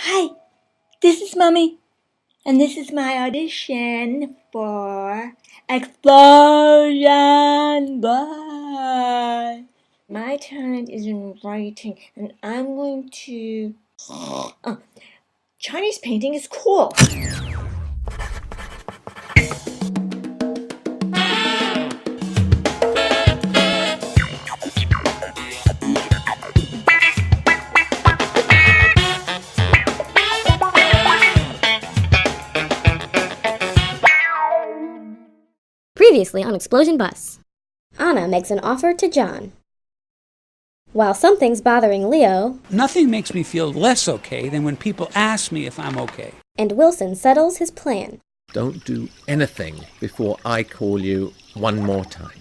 Hi, this is Mommy, and this is my audition for Explosion Bus. My talent is in writing, and I'm going to... Chinese painting is cool. Previously on Explosion Bus, Anna makes an offer to John. While something's bothering Leo, Nothing makes me feel less okay than when people ask me if I'm okay. and Wilson settles his plan. Don't do anything before I call you one more time.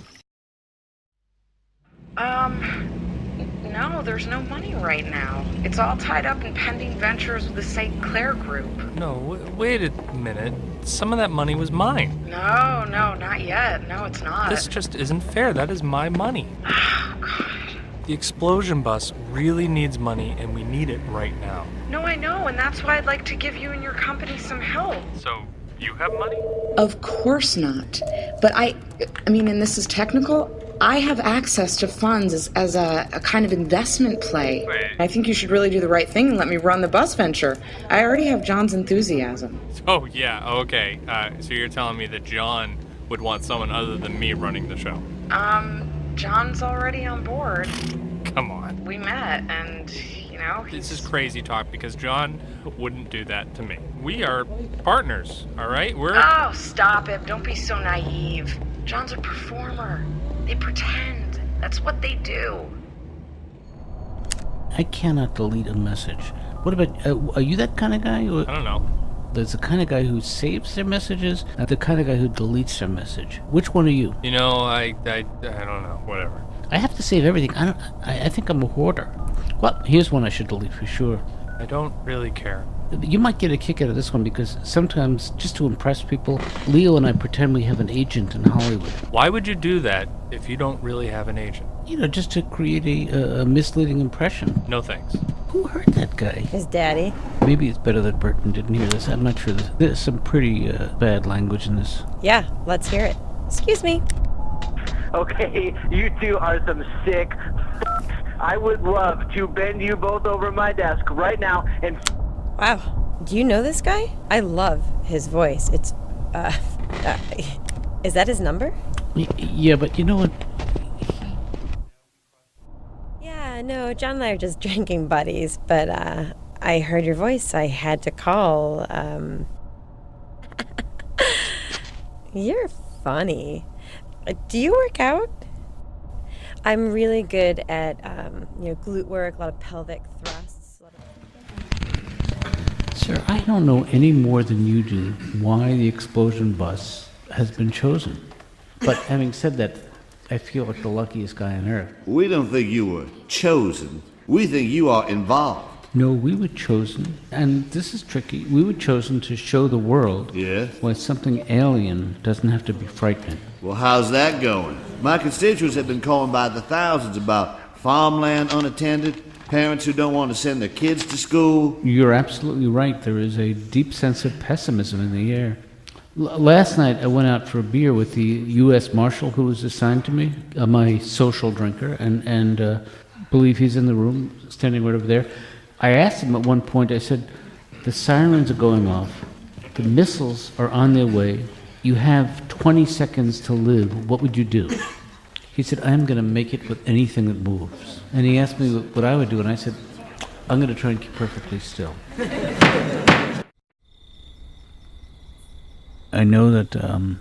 No, there's no money right now. It's all tied up in pending ventures with the St. Clair Group. No, wait a minute. Some of that money was mine. No, not yet. No, it's not. This just isn't fair. That is my money. Oh, God. The Explosion Bus really needs money, and we need it right now. No, I know, and that's why I'd like to give you and your company some help. So, you have money? Of course not. But I mean, and this is technical, I have access to funds as a kind of investment play. Wait. I think you should really do the right thing and let me run the bus venture. I already have John's enthusiasm. Oh, yeah, okay. So you're telling me that John would want someone other than me running the show? John's already on board. Come on. We met, and, you know, This is crazy talk because John wouldn't do that to me. We are partners, all right? Oh, stop it. Don't be so naive. John's a performer. They pretend. That's what they do. I cannot delete a message. What about, are you that kind of guy? I don't know. There's the kind of guy who saves their messages and the kind of guy who deletes their message. Which one are you? You know, I don't know. Whatever. I have to save everything. I think I'm a hoarder. Well, here's one I should delete for sure. I don't really care. You might get a kick out of this one because sometimes, just to impress people, Leo and I pretend we have an agent in Hollywood. Why would you do that if you don't really have an agent? You know, just to create a misleading impression. No thanks. Who heard that guy? His daddy. Maybe it's better that Burton didn't hear this. I'm not sure. There's some pretty bad language in this. Yeah, let's hear it. Excuse me. Okay, you two are some sick f***s. I would love to bend you both over my desk right now and... Wow. Do you know this guy? I love his voice. It's, is that his number? Yeah, but you know what? Yeah, no, John and I are just drinking buddies, but, I heard your voice. I had to call, You're funny. Do you work out? I'm really good at, glute work, a lot of pelvic thrusts. Sir, I don't know any more than you do why the Explosion Bus has been chosen. But having said that, I feel like the luckiest guy on earth. We don't think you were chosen. We think you are involved. No, we were chosen, and this is tricky, we were chosen to show the world why something alien doesn't have to be frightening. Well, how's that going? My constituents have been calling by the thousands about farmland unattended, parents who don't want to send their kids to school. You're absolutely right. There is a deep sense of pessimism in the air. Last night, I went out for a beer with the U.S. Marshal who was assigned to me, my social drinker, and believe he's in the room, standing right over there. I asked him at one point, I said, the sirens are going off, the missiles are on their way, you have 20 seconds to live, what would you do? He said, I'm going to make it with anything that moves. And he asked me what I would do, and I said, I'm going to try and keep perfectly still. I know that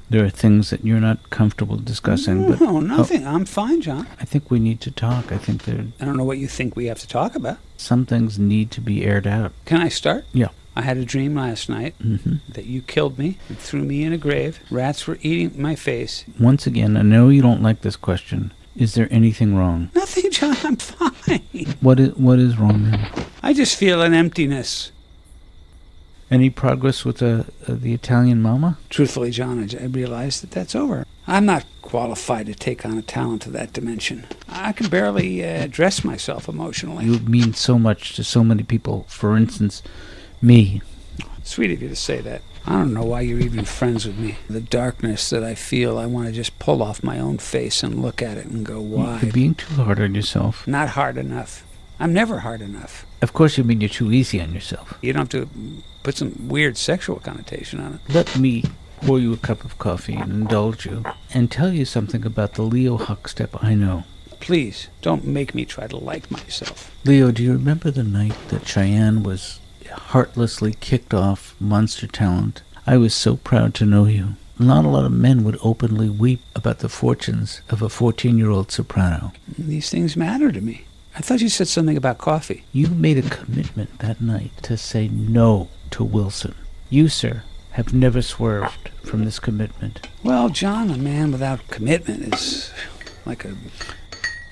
there are things that you're not comfortable discussing, but... No, nothing. I'm fine, John. I think we need to talk. I think there... I don't know what you think we have to talk about. Some things need to be aired out. Can I start? Yeah. I had a dream last night that you killed me and threw me in a grave. Rats were eating my face. Once again, I know you don't like this question. Is there anything wrong? Nothing, John. I'm fine. What is wrong then? I just feel an emptiness. Any progress with the Italian mama? Truthfully, John, I realize that that's over. I'm not qualified to take on a talent of that dimension. I can barely dress myself emotionally. You mean so much to so many people. For instance, Me. Sweet of you to say that. I don't know why you're even friends with me. The darkness that I feel, I want to just pull off my own face and look at it and go, why? You're being too hard on yourself. Not hard enough. I'm never hard enough. Of course you mean you're too easy on yourself. You don't have to put some weird sexual connotation on it. Let me pour you a cup of coffee and indulge you and tell you something about the Leo Huckstep I know. Please, don't make me try to like myself. Leo, do you remember the night that Cheyenne was heartlessly kicked off Monster Talent? I was so proud to know you. Not a lot of men would openly weep about the fortunes of a 14-year-old soprano. These things matter to me. I thought you said something about coffee. You made a commitment that night to say no to Wilson. You, sir, have never swerved from this commitment. Well, John, a man without commitment is like a...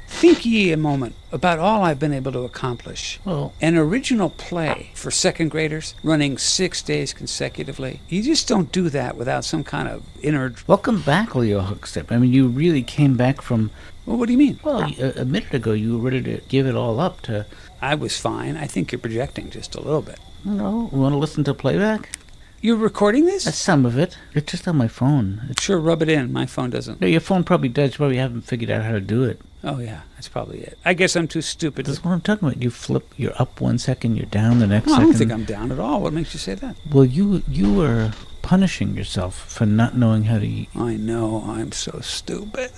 Think ye a moment about all I've been able to accomplish. Well, an original play for second graders running 6 days consecutively. You just don't do that without some kind of inner... Welcome back, Leo Huckstep. I mean, you really came back from... Well, what do you mean? Well, a minute ago you were ready to give it all up to... I was fine. I think you're projecting just a little bit. No, you want to listen to playback? You're recording this? Some of it. It's just on my phone. Sure, rub it in. My phone doesn't. No, your phone probably does. You probably haven't figured out how to do it. Oh, yeah. That's probably it. I guess I'm too stupid. That's what I'm talking about. You flip, you're up 1 second, you're down the next second. second. I don't think I'm down at all. What makes you say that? Well, you are punishing yourself for not knowing how to eat. I know. I'm so stupid.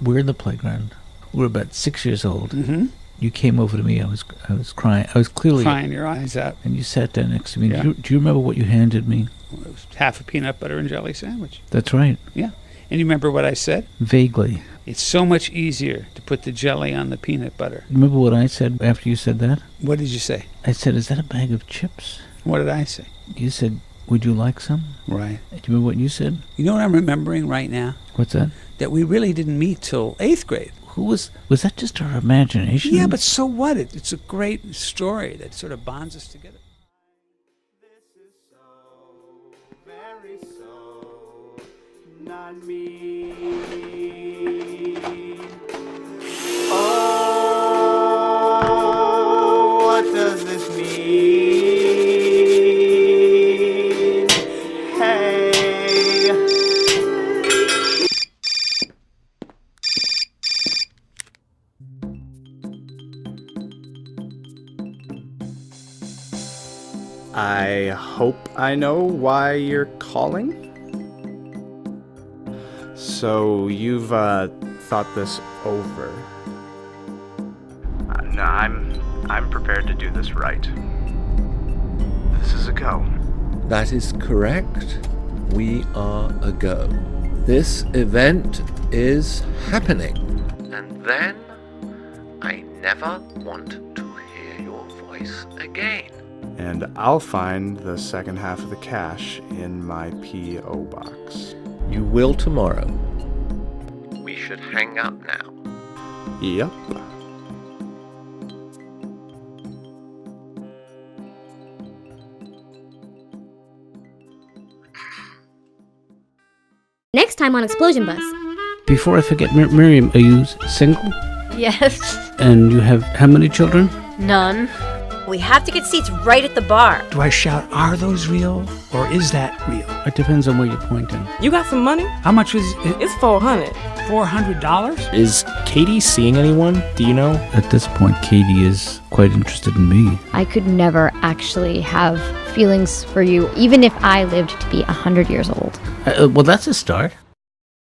We're in the playground. We're about 6 years old. Mm-hmm. You came over to me. I was crying. I was clearly... Crying your eyes out. And you sat down next to me. Yeah. Do you remember what you handed me? Well, it was half a peanut butter and jelly sandwich. That's right. Yeah. And you remember what I said? Vaguely. It's so much easier to put the jelly on the peanut butter. Remember what I said after you said that? What did you say? I said, is that a bag of chips? What did I say? You said, would you like some? Right. Do you remember what you said? You know what I'm remembering right now? What's that? That we really didn't meet till 8th grade. Was that just our imagination? Yeah, but so what? It's a great story that sort of bonds us together. This is so, very so, not me. Oh, what does this mean? Hey. I hope I know why you're calling. So you've thought this over. No, I'm prepared to do this right. This is a go. That is correct. We are a go. This event is happening. And then I never want to hear your voice again. And I'll find the second half of the cash in my P.O. box. You will tomorrow. We should hang up now. Yep. Next time on Explosion Bus. Before I forget, Miriam, are you single? Yes. And you have how many children? None. We have to get seats right at the bar. Do I shout, are those real? Or is that real? It depends on where you're pointing. You got some money? How much was it? It's $400. $400? Is Katie seeing anyone? Do you know? At this point, Katie is quite interested in me. I could never actually have feelings for you, even if I lived to be 100 years old. Well, that's a start.